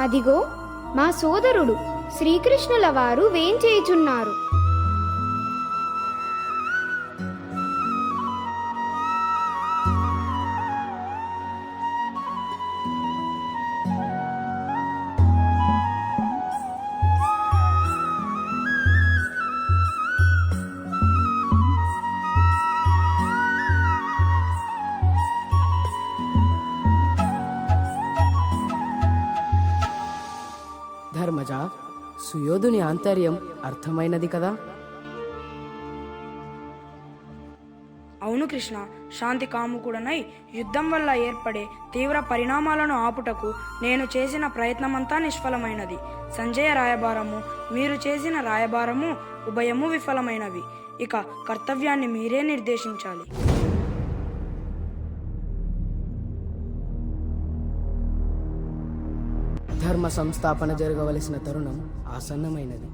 అదిగో మా సోదరుడు శ్రీకృష్ణుల వారు వేంచేయుచున్నారు. ధర్మజ, సుయోధుని ఆంతర్యం అర్థమైనది కదా? అవును కృష్ణ, శాంతి కాముకుడనై యుద్ధం వల్ల ఏర్పడే తీవ్ర పరిణామాలను ఆపుటకు నేను చేసిన ప్రయత్నమంతా నిష్ఫలమైనది. సంజయ రాయబారము, మీరు చేసిన రాయబారము ఉభయము విఫలమైనవి. ఇక కర్తవ్యాన్ని మీరే నిర్దేశించాలి. ధర్మ సంస్థాపన జరగవలసిన తరుణం ఆసన్నమైనది.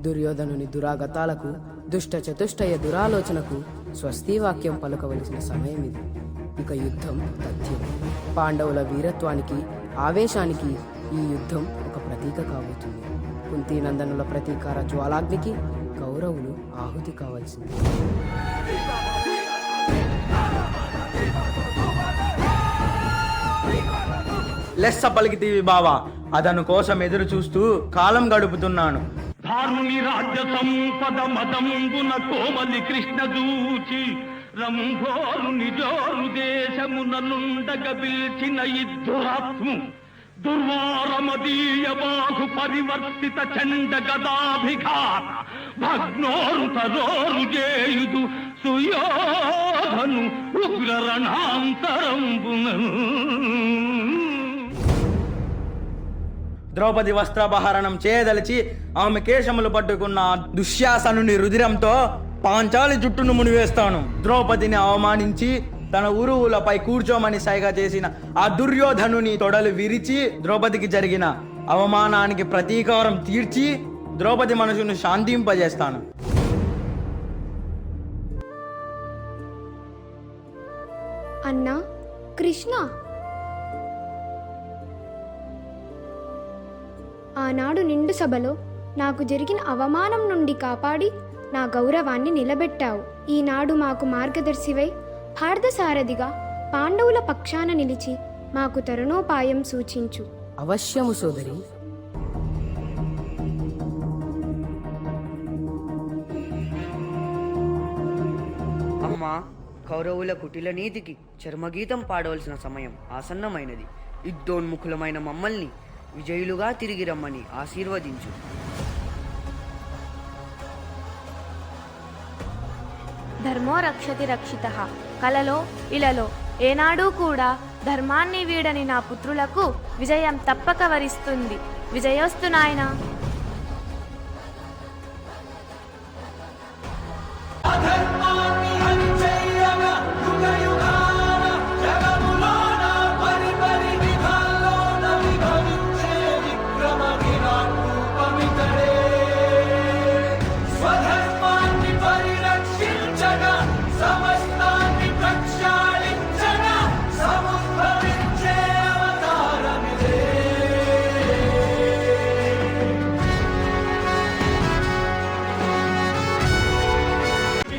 దుర్యోధనుని దురాగతాలకు, దుష్ట చతుష్టయ దురాలోచనకు స్వస్తివాక్యం పలుకవలసిన సమయం ఇది. ఇక యుద్ధం తథ్యం. పాండవుల వీరత్వానికి, ఆవేశానికి ఈ యుద్ధం ఒక ప్రతీక కాబోతుంది. కుంతీనందనుల ప్రతీకార జ్వాలాగ్నికి కౌరవులు ఆహుతి కావాల్సింది. లెస్స పలికితీవి బావా, అతను కోసం ఎదురు చూస్తూ కాలం గడుపుతున్నాను. ధారుని రాజ్య సంపద మదంబున కోమలి కృష్ణ దూచి రంభోరు నిజోరు దేశముననుండగ పిల్చిన ఇద్దురాత్ము దుర్వారమదీయ బాహు పరివర్తిత చండ గదాభిఘాత భగ్నోరు తరోరు చేయుదు సుయోధను ఉగ్ర రణాంతరంబునను. ద్రౌపది వస్త్రాపహరణం చేయదలిచి ఆమె కేశములు పట్టుకున్న దుశ్శాసనుని రుధిరంతో పాంచాలి జుట్టును మునివేస్తాను. ద్రౌపదిని అవమానించి తన ఉరువులపై కూర్చోమని సైగ చేసిన ఆ దుర్యోధనుని తొడలు విరిచి ద్రౌపదికి జరిగిన అవమానానికి ప్రతీకారం తీర్చి ద్రౌపది మనసును శాంతింపజేస్తాను. అన్నా కృష్ణ, ఆనాడు నిండు సభలో నాకు జరిగిన అవమానం నుండి కాపాడి నా గౌరవాన్ని నిలబెట్టావు. ఈనాడు మాకు మార్గదర్శివై పార్థసారథిగా పాండవుల పక్షాన నిలిచి మాకు తరుణోపాయం సూచించు. అవశ్యము సోదరి. అమ్మా, కౌరవుల కుటిల నీతికి చర్మగీతం పాడవలసిన సమయం ఆసన్నమైనది. యుద్ధోన్ముఖులమైన మమ్మల్ని విజయులుగా తిరిగి రమ్మని ఆశీర్వదించు. ధర్మో రక్షతి రక్షితః. కలలో ఇలలో ఏనాడూ కూడా ధర్మాన్ని వీడని నా పుత్రులకు విజయం తప్పక వరిస్తుంది. విజయోస్తు నాయనా.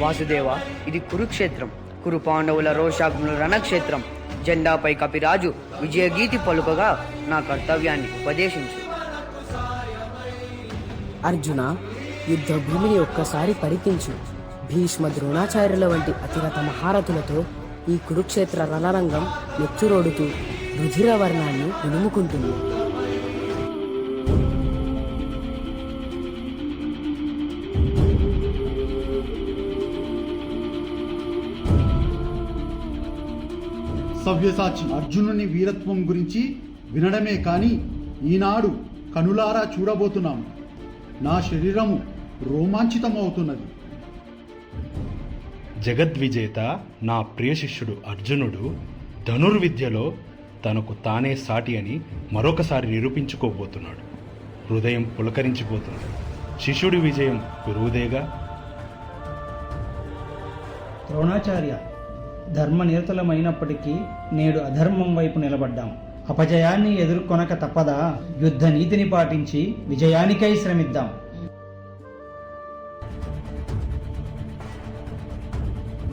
వాసుదేవ, ఇది కురుక్షేత్రం. కురు పాండవుల రోషాగ్నుల రణక్షేత్రం. జెండాపై కపిరాజు విజయగీతి పలుకగా నా కర్తవ్యాన్ని ఉపదేశించు. అర్జున, యుద్ధ భూమిని ఒక్కసారి పరికించు. భీష్మ ద్రోణాచార్యుల వంటి అతిరథ మహారథులతో ఈ కురుక్షేత్ర రణరంగం నెత్తురోడుతూ రుధిర వర్ణాన్ని విలుముకుంటుంది. సవ్యసాచి అర్జునుని వీరత్వం గురించి వినడమే కాని ఈనాడు కనులారా చూడబోతున్నాము. నా శరీరము రోమాంచితమవుతున్నది. జగద్విజేత నా ప్రియ శిష్యుడు అర్జునుడు ధనుర్విద్యలో తనకు తానే సాటి అని మరొకసారి నిరూపించుకోబోతున్నాడు. హృదయం పులకరించిపోతున్నాడు. శిష్యుడి విజయం గురువుదేగా. ద్రోణాచార్య, ధర్మనిరతులమైనప్పటికీ నేడు అధర్మం వైపు నిలబడ్డాం. అపజయాన్ని ఎదుర్కొనక తప్పదా? యుద్ధ నీతిని పాటించి విజయానికై శ్రమిద్దాం.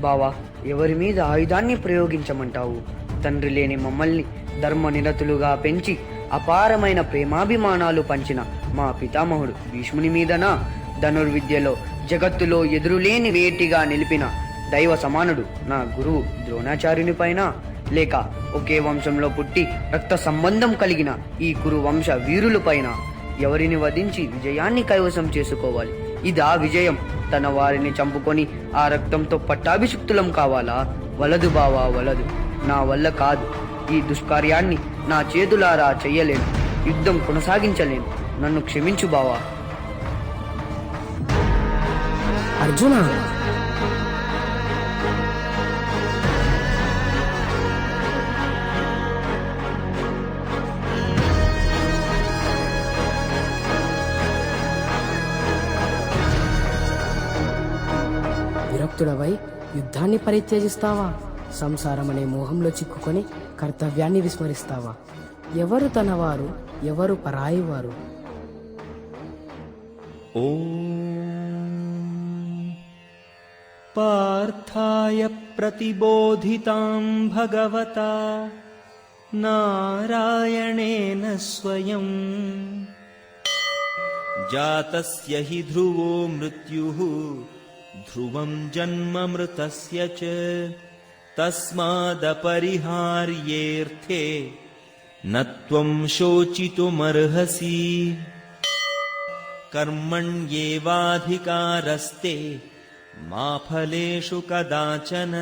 బావా, ఎవరి మీద ఆయుధాన్ని ప్రయోగించమంటావు? తండ్రి లేని మమ్మల్ని ధర్మనిరతులుగా పెంచి అపారమైన ప్రేమాభిమానాలు పంచిన మా పితామహుడు భీష్ముని మీదనా? ధనుర్విద్యలో జగత్తులో ఎదురులేని వేటిగా నిలిపిన దైవ సమానుడు నా గురువు ద్రోణాచార్యుని పైన? లేక ఒకే వంశంలో పుట్టి రక్త సంబంధం కలిగిన ఈ కురు వంశ వీరులపైన? ఎవరిని వధించి విజయాన్ని కైవసం చేసుకోవాలి? ఇదా విజయం? తన వారిని చంపుకొని ఆ రక్తంతో పట్టాభిషిక్తులం కావాలా? వలదు బావా, వలదు. నా వల్ల కాదు. ఈ దుష్కార్యాన్ని నా చేతులారా చెయ్యలేను. యుద్ధం కొనసాగించలేను. నన్ను క్షమించు బావా. అర్జున, విరక్తుడవై యుద్ధాన్ని పరిత్యజిస్తావా? సంసారం అనే మోహంలో చిక్కుకొని కర్తవ్యాన్ని విస్మరిస్తావా? ఎవరు తనవారు, ఎవరు పరాయివారు? పార్థాయ ప్రతిబోధితాం భగవతా నారాయణేన స్వయం జాతస్య హి ధ్రువో మృత్యుః ధ్రువం జన్మ మృతస్య చ తస్మాదపరిహార్యేర్థే నత్వం శోచితుమర్హసి కర్మణ్యేవాధికారస్తే మా ఫలేషు కదాచన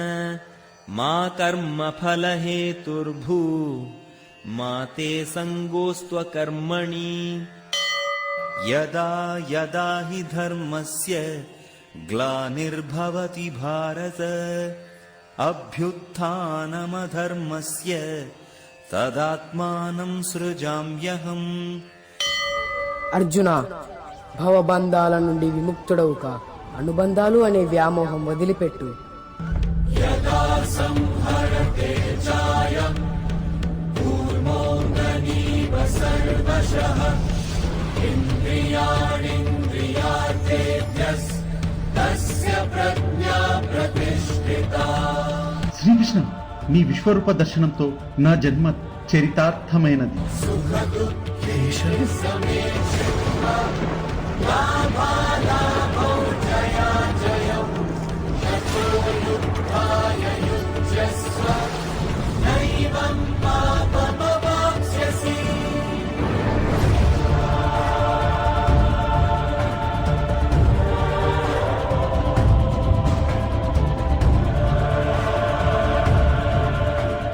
మా కర్మఫలహేతుర్భూ మా తే సంగోస్త్వకర్మణి యదా యదా హి ధర్మస్య గ్లానిర్భవతి భారత అభ్యుత్థానమధర్మస్య తదాత్మానం సృజామ్యహం. అర్జున, భవబంధాల నుండి విముక్తుడవు కా. అనుబంధాలు అనే వ్యామోహం వదిలిపెట్టు. శ్రీకృష్ణ, నీ విశ్వరూప దర్శనంతో నా జన్మ చరితార్థమైనది.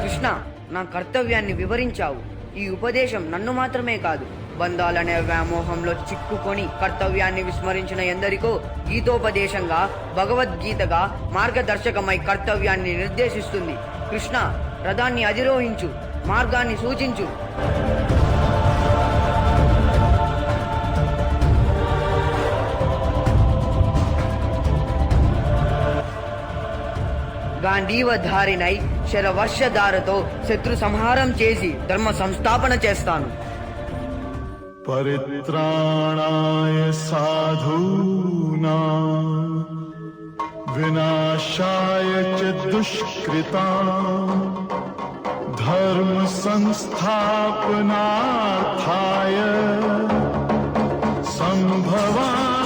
కృష్ణ, నా కర్తవ్యాన్ని వివరించావు. ఈ ఉపదేశం నన్ను మాత్రమే కాదు, బంధాలనే వ్యామోహంలో చిక్కుకొని కర్తవ్యాన్ని విస్మరించిన ఎందరికో గీతోపదేశంగా, భగవద్గీతగా మార్గదర్శకమై కర్తవ్యాన్ని నిర్దేశిస్తుంది. కృష్ణ, రథాన్ని అధిరోహించు, మార్గాన్ని సూచించు. గాంధీవధారినై శరవర్షధారతో శత్రు సంహారం చేసి ధర్మ సంస్థాపన చేస్తాను. పరిత్రాణాయ సాధూనాం వినాశాయ చ దుష్కృతాం ధర్మ సంస్థాపనార్థాయ సంభవామి